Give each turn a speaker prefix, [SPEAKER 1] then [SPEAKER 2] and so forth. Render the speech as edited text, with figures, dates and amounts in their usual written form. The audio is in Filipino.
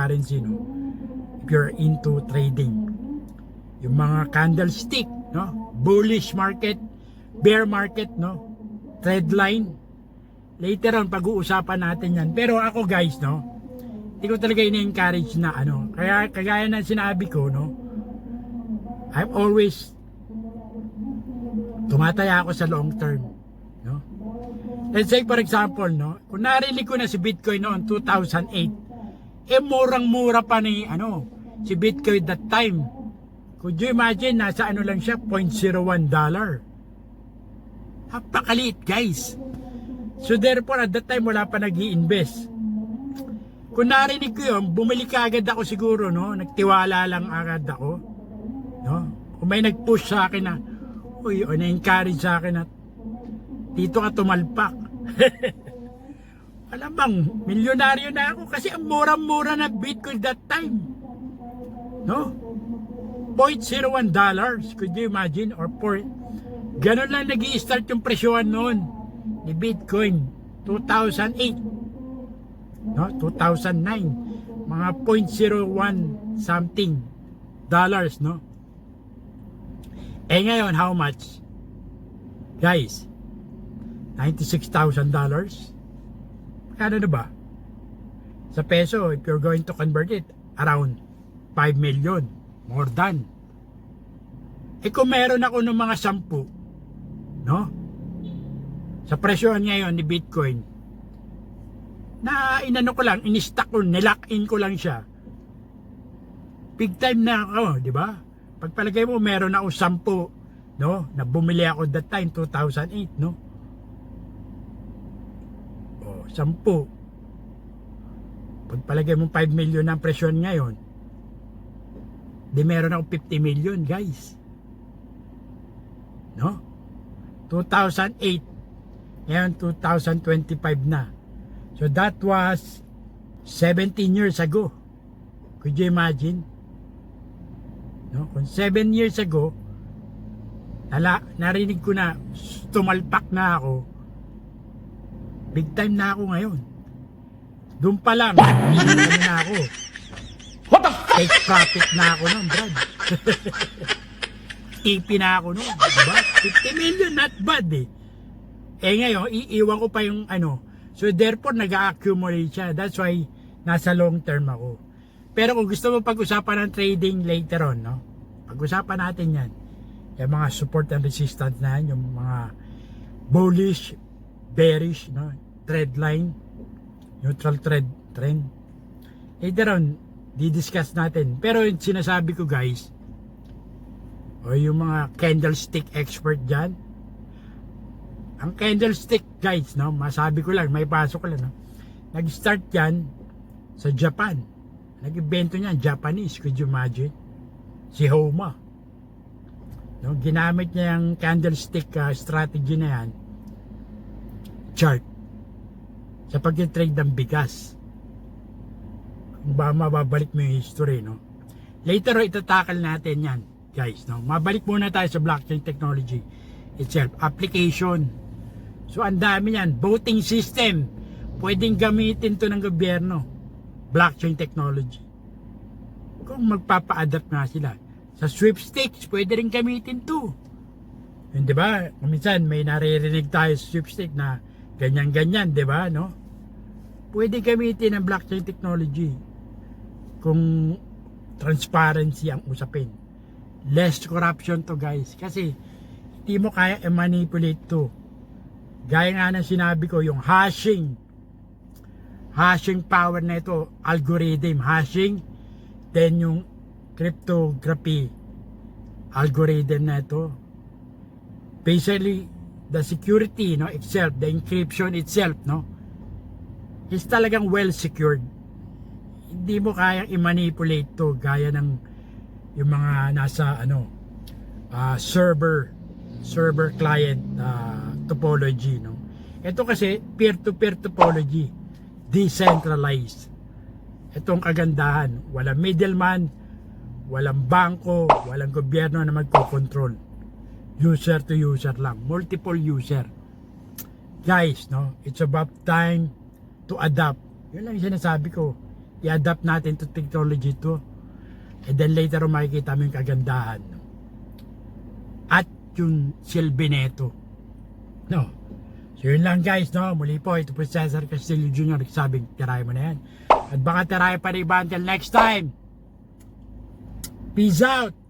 [SPEAKER 1] cryptocurrency, no? If you're into trading. Yung mga candlestick, no? Bullish market, bear market, no? Trend line. Later on, pag-uusapan natin yan. Pero ako guys, no? Hindi ko talaga ina-encourage na ano. Kaya kagaya ng sinabi ko, no? I'm always tumataya ako sa long term, no? Let's say for example, no? Kung narinig ko na si Bitcoin noong 2008, murang-mura pa ni si Bitcoin that time. Could you imagine, nasa lang siya, $0.01. Napakaliit guys. So therefore, at that time, wala pa nag-i-invest. Kung narinig ko yun, bumili ka agad ako siguro, no? Nagtiwala lang agad ako, no? Kung may nag-push sa akin na, uy, o na-encourage sa akin na, dito ka tumalpak. Alam bang, milyonaryo na ako kasi ang mura-mura na Bitcoin that time. No? $0.01. Could you imagine? Or ganun lang nag-i-start yung presyohan noon ni Bitcoin. 2008. No? 2009. Mga $0.01 something dollars, no? Ngayon, how much? Guys, $96,000. Kano na ba? Sa peso, if you're going to convert it, around 5 million. More than. Kung meron ako ng mga 10, no? Sa presyohan ngayon ni Bitcoin, na inano ko lang, in-stack ko, nilock in ko lang siya. Big time na ako, di ba? Pagpalagay mo, meron ako 10, no? Na bumili ako that time, 2008, no? 10. Pagpalagay mo 5 million ang presyon ngayon, di meron ako 50 million guys, no? 2008, ngayon 2025 na. So that was 17 years ago. Could you imagine? No? Kung 7 years ago, narinig ko na tumalpak na ako, big time na ako ngayon. Doon pa lang, na ako. What the fuck? Take profit na ako nun, Brad. Tipi na ako nun, diba? 50 million, not bad eh. Ngayon, iiwan ko pa yung So therefore, nag-accumulate siya. That's why, nasa long term ako. Pero kung gusto mo pag-usapan ng trading later on, no? Pag-usapan natin yan. Yung mga support and resistance na yan, yung mga bullish, bearish, no? Trend line, neutral trend. Later on, di-discuss natin. Pero yung sinasabi ko guys, o yung mga candlestick expert dyan, ang candlestick guys, no, masabi ko lang, may pasok ko lang, no? Nag-start yan sa Japan. Nag-ibento niyan, Japanese, could you imagine? Si Homa. No, ginamit niya yung candlestick strategy na yan, chart, sa pag-trade ng bigas. Kung ba mababalik mo yung history, no? Later, itatakal natin yan, guys, no? Mabalik muna tayo sa blockchain technology itself, application. So, ang dami yan. Voting system, pwedeng gamitin to ng gobyerno. Blockchain technology. Kung magpapa-adapt nga sila. Sa sweepstakes, pwede rin gamitin to. Yun, di ba? Minsan, may naririnig tayo sa sweepstakes na ganyan-ganyan, di ba, no? Pwede gamitin ang blockchain technology kung transparency ang usapin. Less corruption to guys. Kasi hindi mo kaya i-manipulate to. Gaya nga ng sinabi ko, yung hashing power na ito, algorithm hashing, then yung cryptography algorithm na ito, basically the security, no, itself, the encryption itself, no, is talagang well secured. Hindi mo kayang i-manipulate to gaya ng yung mga nasa server client topology, no. Ito kasi peer-to-peer topology, decentralized. Itong kagandahan, walang middleman, walang bangko, walang gobyerno na magko-control. User to user lang, multiple user. Guys, no, it's about time to adapt. Yun lang yung sinasabi ko. i-adapt natin to technology to. And then later on makikita mo yung kagandahan. No? At yung silbi neto. No. So yun lang guys, no. Muli po, ito po si Cesar Castillo Jr. Nagsabing, tirahin mo na yan. At baka tirahin pa rin iba until next time. Peace out!